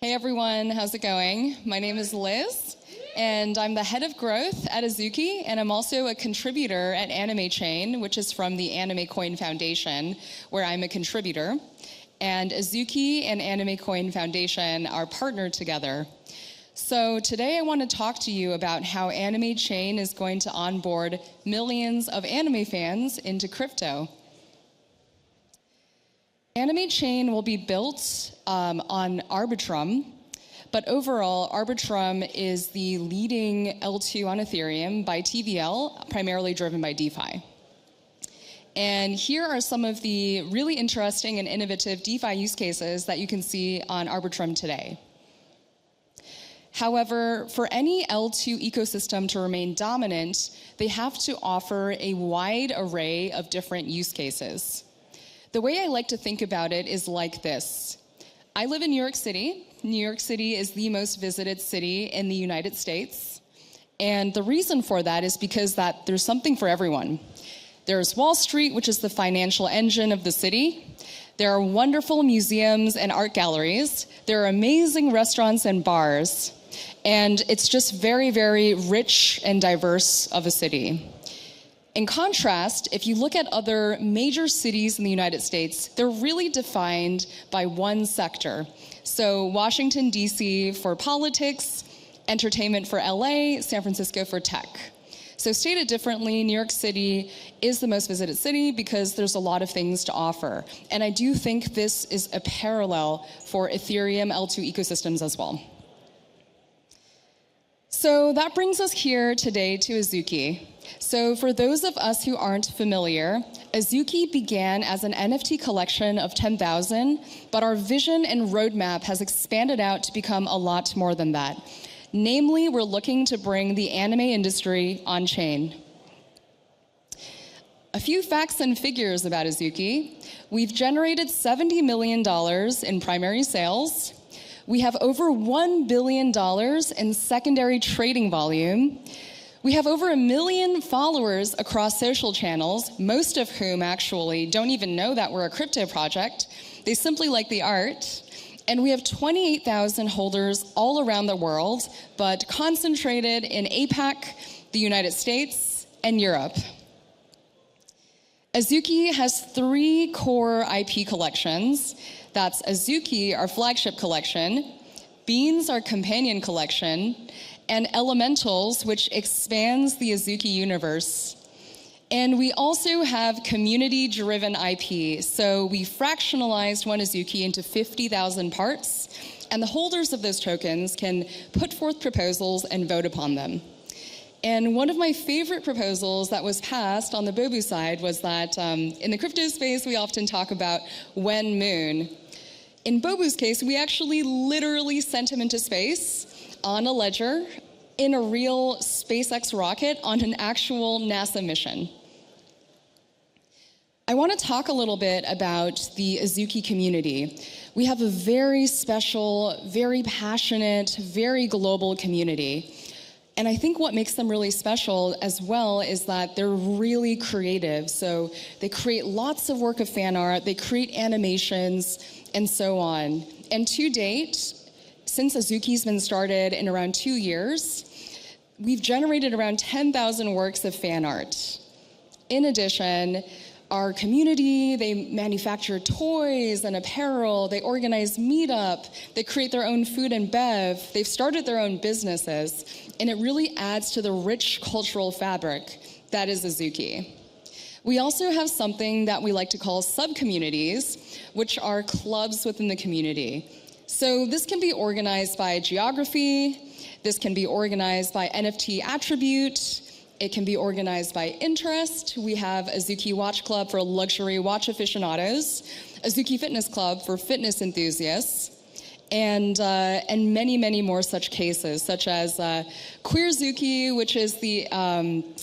Hey everyone, how's it going? My name is Liz, and I'm the head of growth at Azuki, and I'm also a contributor at AnimeChain, which is from the AnimeCoin Foundation, where I'm a contributor. And Azuki and AnimeCoin Foundation are partnered together. So today I want to talk to you about how AnimeChain is going to onboard millions of anime fans into crypto. AnimeChain will be built on Arbitrum, but overall, Arbitrum is the leading L2 on Ethereum by TVL, primarily driven by DeFi. And here are some of the really interesting and innovative DeFi use cases that you can see on Arbitrum today. However, for any L2 ecosystem to remain dominant, they have to offer a wide array of different use cases. The way I like to think about it is like this. I live in New York City. New York City is the most visited city in the United States. And the reason for that is because there's something for everyone. There's Wall Street, which is the financial engine of the city. There are wonderful museums and art galleries. There are amazing restaurants and bars. And it's just very, very rich and diverse of a city. In contrast, if you look at other major cities in the United States, they're really defined by one sector. So Washington, D.C. for politics, entertainment for LA, San Francisco for tech. So stated differently, New York City is the most visited city because there's a lot of things to offer. And I do think this is a parallel for Ethereum L2 ecosystems as well. So that brings us here today to Azuki. So for those of us who aren't familiar, Azuki began as an NFT collection of 10,000, but our vision and roadmap has expanded out to become a lot more than that. Namely, we're looking to bring the anime industry on-chain. A few facts and figures about Azuki. We've generated $70 million in primary sales. We have over $1 billion in secondary trading volume. We have over 1 million followers across social channels, most of whom actually don't even know that we're a crypto project. They simply like the art. And we have 28,000 holders all around the world, but concentrated in APAC, the United States, and Europe. Azuki has 3 core IP collections. That's Azuki, our flagship collection, Beans, our companion collection, and Elementals, which expands the Azuki universe. And we also have community-driven IP. So we fractionalized one Azuki into 50,000 parts, and the holders of those tokens can put forth proposals and vote upon them. And one of my favorite proposals that was passed on the Bobu side was that in the crypto space, we often talk about when moon. In Bobu's case, we actually literally sent him into space on a ledger in a real SpaceX rocket on an actual NASA mission. I want to talk a little bit about the Azuki community. We have a very special, very passionate, very global community. And I think what makes them really special as well is that they're really creative. So they create lots of work of fan art, they create animations, and so on. And to date, since Azuki's been started in around 2 years, we've generated around 10,000 works of fan art. In addition, our community, they manufacture toys and apparel, they organize meetup, they create their own food and bev, they've started their own businesses, and it really adds to the rich cultural fabric that is Azuki. We also have something that we like to call sub-communities, which are clubs within the community. So this can be organized by geography, this can be organized by NFT attribute, it can be organized by interest. We have Azuki Watch Club for luxury watch aficionados, Azuki Fitness Club for fitness enthusiasts, and many, many more such cases, such as Queer Azuki, which is the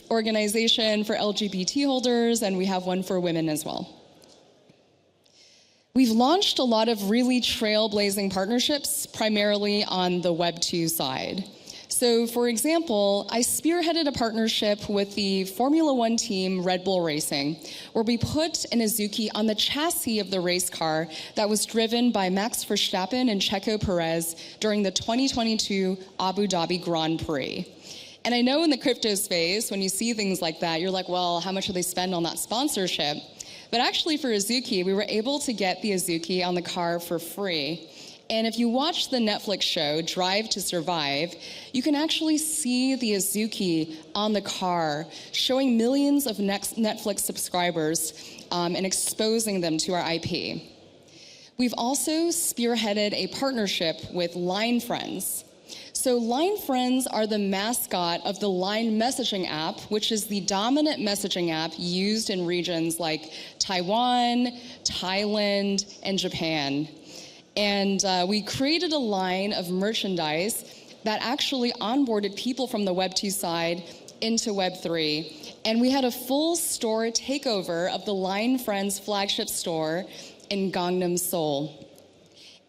organization for LGBT holders, and we have one for women as well. We've launched a lot of really trailblazing partnerships, primarily on the Web 2 side. So, for example, I spearheaded a partnership with the Formula One team Red Bull Racing, where we put an Azuki on the chassis of the race car that was driven by Max Verstappen and Checo Perez during the 2022 Abu Dhabi Grand Prix. And I know in the crypto space, when you see things like that, you're like, well, how much do they spend on that sponsorship? But actually for Azuki, we were able to get the Azuki on the car for free. And if you watch the Netflix show, Drive to Survive, you can actually see the Azuki on the car, showing millions of Netflix subscribers and exposing them to our IP. We've also spearheaded a partnership with Line Friends. So Line Friends are the mascot of the Line messaging app, which is the dominant messaging app used in regions like Taiwan, Thailand, and Japan. And we created a line of merchandise that actually onboarded people from the Web 2 side into Web 3. And we had a full store takeover of the Line Friends flagship store in Gangnam, Seoul.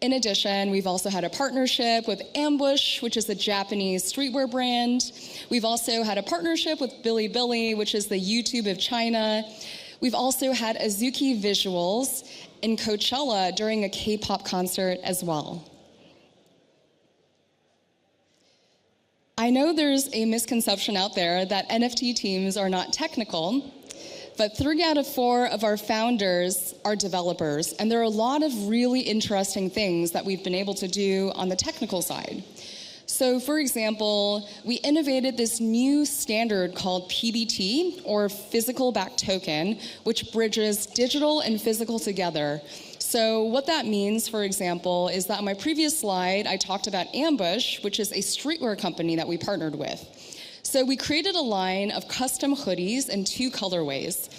In addition, we've also had a partnership with Ambush, which is a Japanese streetwear brand. We've also had a partnership with Bilibili, which is the YouTube of China. We've also had Azuki visuals in Coachella during a K-pop concert as well. I know there's a misconception out there that NFT teams are not technical, but 3 out of 4 of our founders are developers, and there are a lot of really interesting things that we've been able to do on the technical side. So, for example, we innovated this new standard called PBT, or Physical Backed Token, which bridges digital and physical together. So what that means, for example, is that on my previous slide, I talked about Ambush, which is a streetwear company that we partnered with. So we created a line of custom hoodies in 2 colorways.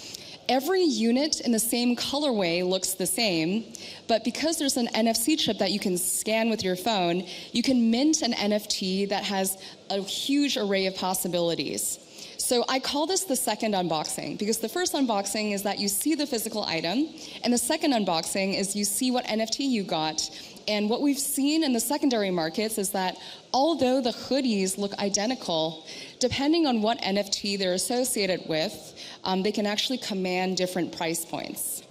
Every unit in the same colorway looks the same, but because there's an NFC chip that you can scan with your phone, you can mint an NFT that has a huge array of possibilities. So I call this the second unboxing, because the first unboxing is that you see the physical item, and the second unboxing is you see what NFT you got. And what we've seen in the secondary markets is that although the hoodies look identical, depending on what NFT they're associated with, they can actually command different price points.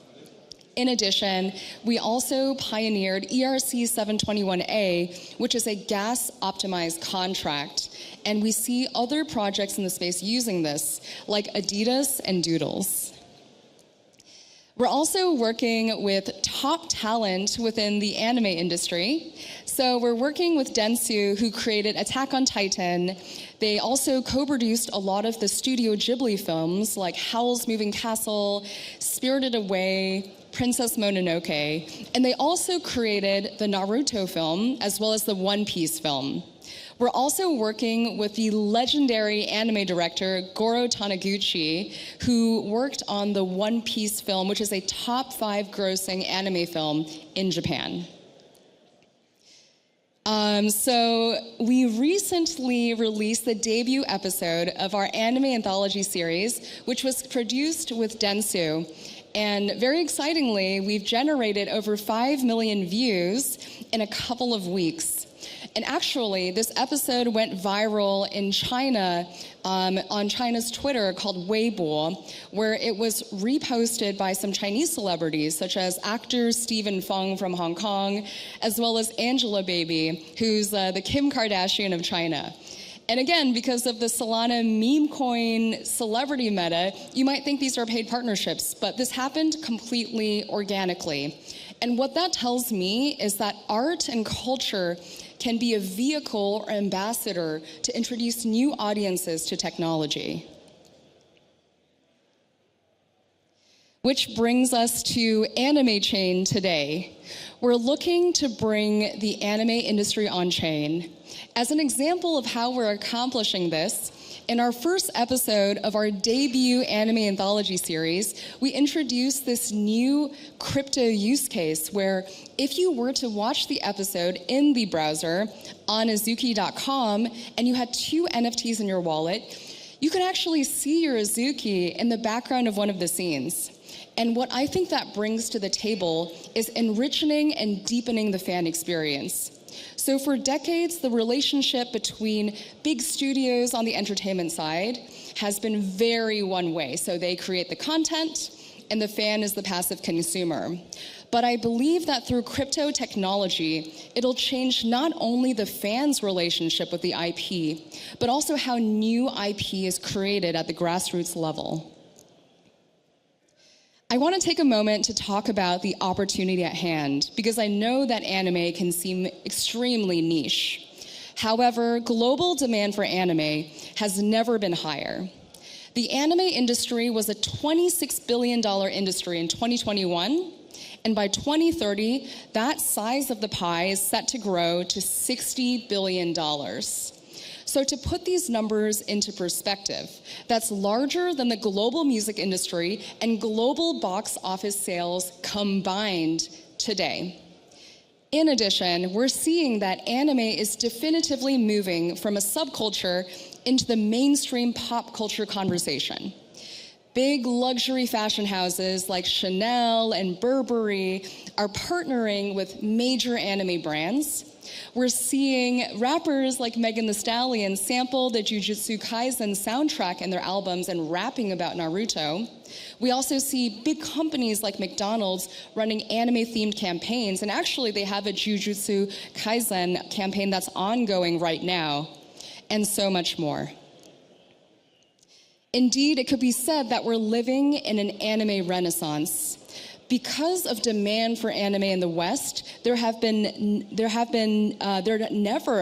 In addition, we also pioneered ERC 721A, which is a gas-optimized contract, and we see other projects in the space using this, like Adidas and Doodles. We're also working with top talent within the anime industry. So we're working with Dentsu, who created Attack on Titan. They also co-produced a lot of the Studio Ghibli films, like Howl's Moving Castle, Spirited Away, Princess Mononoke, and they also created the Naruto film, as well as the One Piece film. We're also working with the legendary anime director, Goro Taniguchi, who worked on the One Piece film, which is a top 5 grossing anime film in Japan. So we recently released the debut episode of our anime anthology series, which was produced with Dentsu. And very excitingly, we've generated over 5 million views in a couple of weeks. And actually, this episode went viral in China, on China's Twitter called Weibo, where it was reposted by some Chinese celebrities, such as actor Stephen Feng from Hong Kong, as well as Angelababy, who's the Kim Kardashian of China. And again, because of the Solana meme coin celebrity meta, you might think these are paid partnerships, but this happened completely organically. And what that tells me is that art and culture can be a vehicle or ambassador to introduce new audiences to technology. Which brings us to AnimeChain today. We're looking to bring the anime industry on chain. As an example of how we're accomplishing this, in our first episode of our debut anime anthology series, we introduced this new crypto use case where if you were to watch the episode in the browser on Azuki.com and you had 2 NFTs in your wallet, you could actually see your Azuki in the background of one of the scenes. And what I think that brings to the table is enriching and deepening the fan experience. So for decades, the relationship between big studios on the entertainment side has been very one way. So they create the content, and the fan is the passive consumer. But I believe that through crypto technology, it'll change not only the fan's relationship with the IP, but also how new IP is created at the grassroots level. I want to take a moment to talk about the opportunity at hand, because I know that anime can seem extremely niche. However, global demand for anime has never been higher. The anime industry was a $26 billion industry in 2021, and by 2030, that size of the pie is set to grow to $60 billion. So to put these numbers into perspective, that's larger than the global music industry and global box office sales combined today. In addition, we're seeing that anime is definitively moving from a subculture into the mainstream pop culture conversation. Big luxury fashion houses like Chanel and Burberry are partnering with major anime brands. We're seeing rappers like Megan Thee Stallion sample the Jujutsu Kaisen soundtrack in their albums and rapping about Naruto. We also see big companies like McDonald's running anime-themed campaigns, and actually they have a Jujutsu Kaisen campaign that's ongoing right now, and so much more. Indeed, it could be said that we're living in an anime renaissance. Because of demand for anime in the West, there never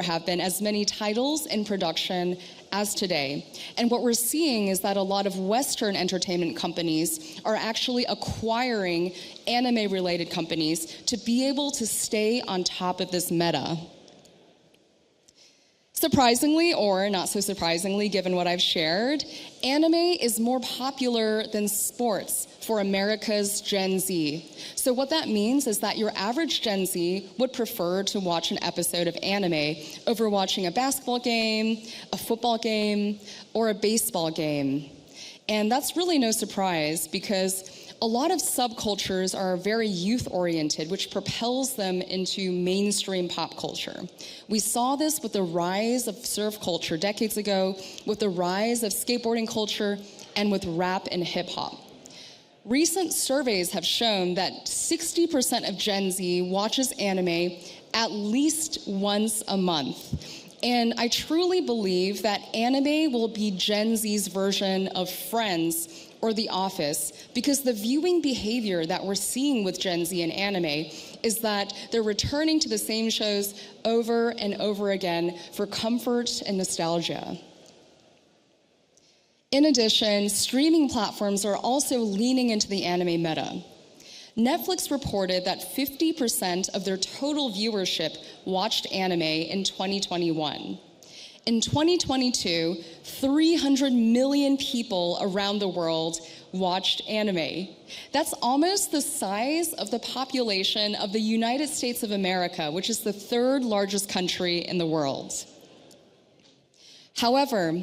have been as many titles in production as today. And what we're seeing is that a lot of Western entertainment companies are actually acquiring anime-related companies to be able to stay on top of this meta. Surprisingly, or not so surprisingly, given what I've shared, anime is more popular than sports for America's Gen Z. So what that means is that your average Gen Z would prefer to watch an episode of anime over watching a basketball game, a football game, or a baseball game. And that's really no surprise, because a lot of subcultures are very youth-oriented, which propels them into mainstream pop culture. We saw this with the rise of surf culture decades ago, with the rise of skateboarding culture, and with rap and hip-hop. Recent surveys have shown that 60% of Gen Z watches anime at least once a month. And I truly believe that anime will be Gen Z's version of Friends or The Office, because the viewing behavior that we're seeing with Gen Z in anime is that they're returning to the same shows over and over again for comfort and nostalgia. In addition, streaming platforms are also leaning into the anime meta. Netflix reported that 50% of their total viewership watched anime in 2021. In 2022, 300 million people around the world watched anime. That's almost the size of the population of the United States of America, which is the third largest country in the world. However,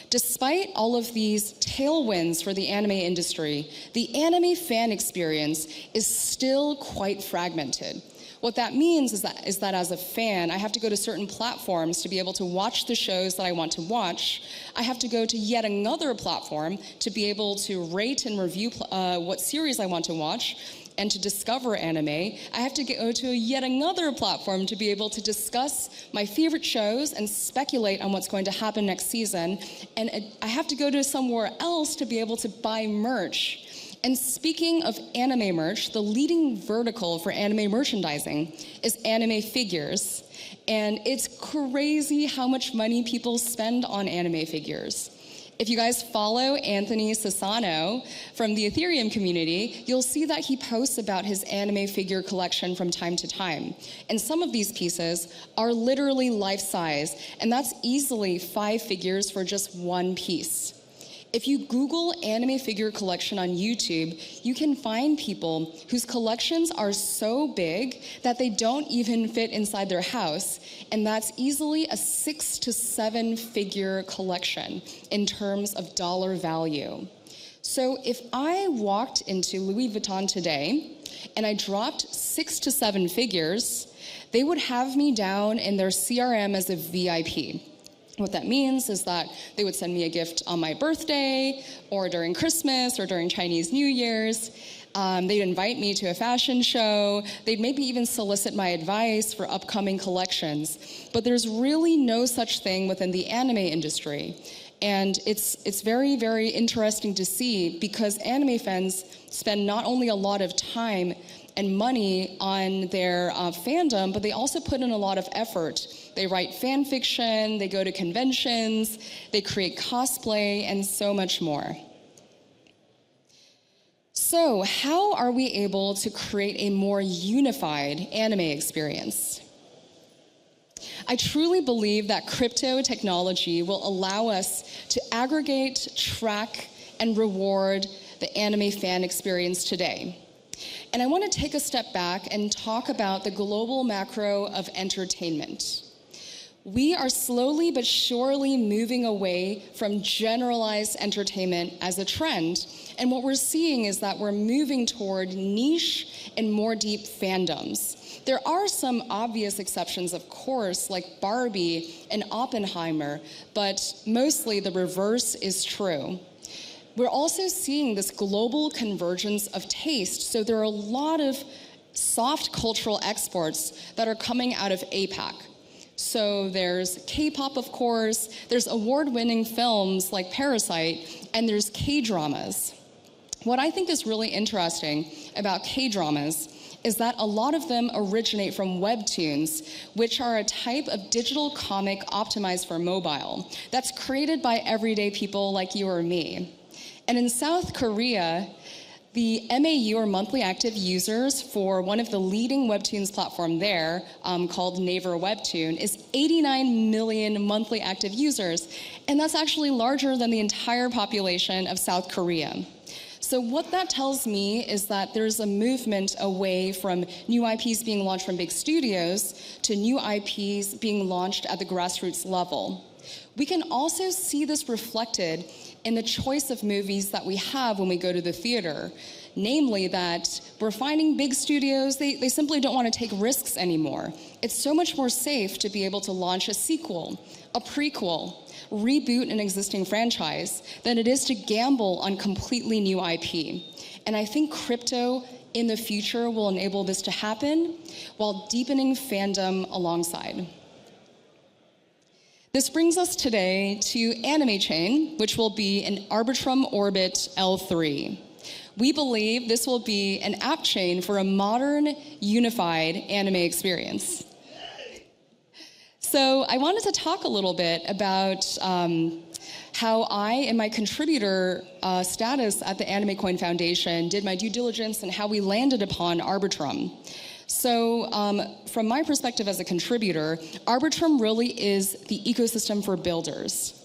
despite all of these tailwinds for the anime industry, the anime fan experience is still quite fragmented. What that means is that as a fan, I have to go to certain platforms to be able to watch the shows that I want to watch. I have to go to yet another platform to be able to rate and review what series I want to watch and to discover anime. I have to go to yet another platform to be able to discuss my favorite shows and speculate on what's going to happen next season. And I have to go to somewhere else to be able to buy merch. And speaking of anime merch, the leading vertical for anime merchandising is anime figures. And it's crazy how much money people spend on anime figures. If you guys follow Anthony Sassano from the Ethereum community, you'll see that he posts about his anime figure collection from time to time. And some of these pieces are literally life-size, and that's easily 5 figures for just one piece. If you Google anime figure collection on YouTube, you can find people whose collections are so big that they don't even fit inside their house, and that's easily a 6 to 7 figure collection in terms of dollar value. So if I walked into Louis Vuitton today and I dropped 6 to 7 figures, they would have me down in their CRM as a VIP. What that means is that they would send me a gift on my birthday or during Christmas or during Chinese New Year's. They'd invite me to a fashion show. They'd maybe even solicit my advice for upcoming collections. But there's really no such thing within the anime industry. And it's very, very interesting to see because anime fans spend not only a lot of time and money on their fandom, but they also put in a lot of effort. They write fan fiction, they go to conventions, they create cosplay, and so much more. So how are we able to create a more unified anime experience? I truly believe that crypto technology will allow us to aggregate, track, and reward the anime fan experience today. And I want to take a step back and talk about the global macro of entertainment. We are slowly but surely moving away from generalized entertainment as a trend. And what we're seeing is that we're moving toward niche and more deep fandoms. There are some obvious exceptions, of course, like Barbie and Oppenheimer, but mostly the reverse is true. We're also seeing this global convergence of taste. So there are a lot of soft cultural exports that are coming out of APAC. So there's K-pop, of course, there's award-winning films like Parasite, and there's K-dramas. What I think is really interesting about K-dramas is that a lot of them originate from webtoons, which are a type of digital comic optimized for mobile that's created by everyday people like you or me. And in South Korea, the MAU, or monthly active users, for one of the leading webtoons platform there, called Naver Webtoon, is 89 million monthly active users. And that's actually larger than the entire population of South Korea. So what that tells me is that there's a movement away from new IPs being launched from big studios to new IPs being launched at the grassroots level. We can also see this reflected in the choice of movies that we have when we go to the theater. Namely that we're finding big studios, they simply don't want to take risks anymore. It's so much more safe to be able to launch a sequel, a prequel, reboot an existing franchise than it is to gamble on completely new IP. And I think crypto in the future will enable this to happen while deepening fandom alongside. This brings us today to AnimeChain, which will be an Arbitrum Orbit L3. We believe this will be an app chain for a modern, unified anime experience. So I wanted to talk a little bit about how I, in my contributor status at the AnimeChain Foundation, did my due diligence and how we landed upon Arbitrum. So from my perspective as a contributor, Arbitrum really is the ecosystem for builders.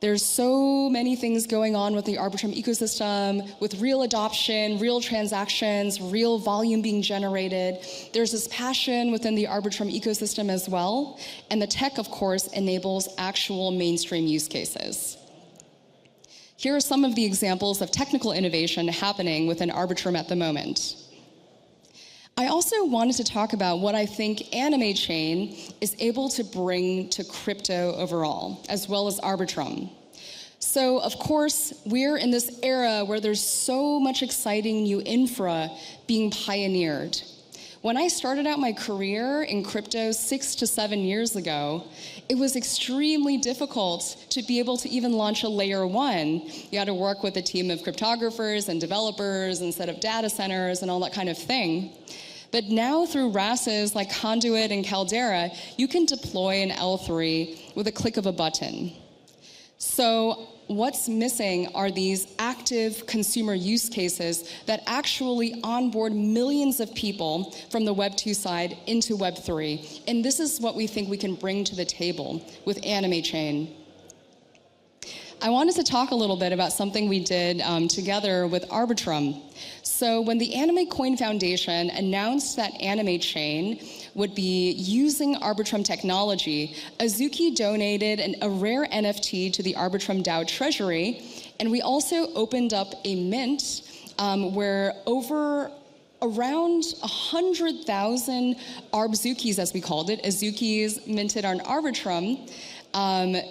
There's so many things going on with the Arbitrum ecosystem, with real adoption, real transactions, real volume being generated. There's this passion within the Arbitrum ecosystem as well, and the tech, of course, enables actual mainstream use cases. Here are some of the examples of technical innovation happening within Arbitrum at the moment. I also wanted to talk about what I think AnimeChain is able to bring to crypto overall, as well as Arbitrum. So, of course, we're in this era where there's so much exciting new infra being pioneered. When I started out my career in crypto 6 to 7 years ago, it was extremely difficult to be able to even launch a layer 1. You had to work with a team of cryptographers and developers and set up data centers and all that kind of thing. But now through RASes like Conduit and Caldera, you can deploy an L3 with a click of a button. So what's missing are these active consumer use cases that actually onboard millions of people from the Web 2 side into Web 3. And this is what we think we can bring to the table with AnimeChain. I wanted to talk a little bit about something we did together with Arbitrum. So when the AnimeChain Foundation announced that AnimeChain would be using Arbitrum technology, Azuki donated a rare NFT to the Arbitrum DAO treasury, And we also opened up a mint where around 100,000 Arbzukis, as we called it, Azukis minted on Arbitrum,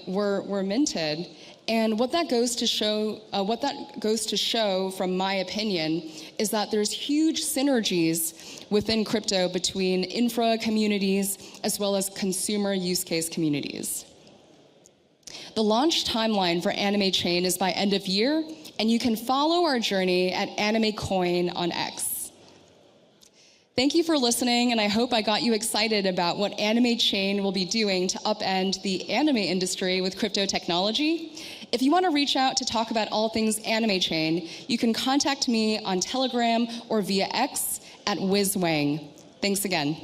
were minted. And what that goes to show, from my opinion, is that there's huge synergies within crypto between infra communities as well as consumer use case communities. The launch timeline for AnimeChain is by end of year, and you can follow our journey at AnimeCoin on X. Thank you for listening, and I hope I got you excited about what AnimeChain will be doing to upend the anime industry with crypto technology. If you want to reach out to talk about all things AnimeChain, you can contact me on Telegram or via X at WizWang. Thanks again.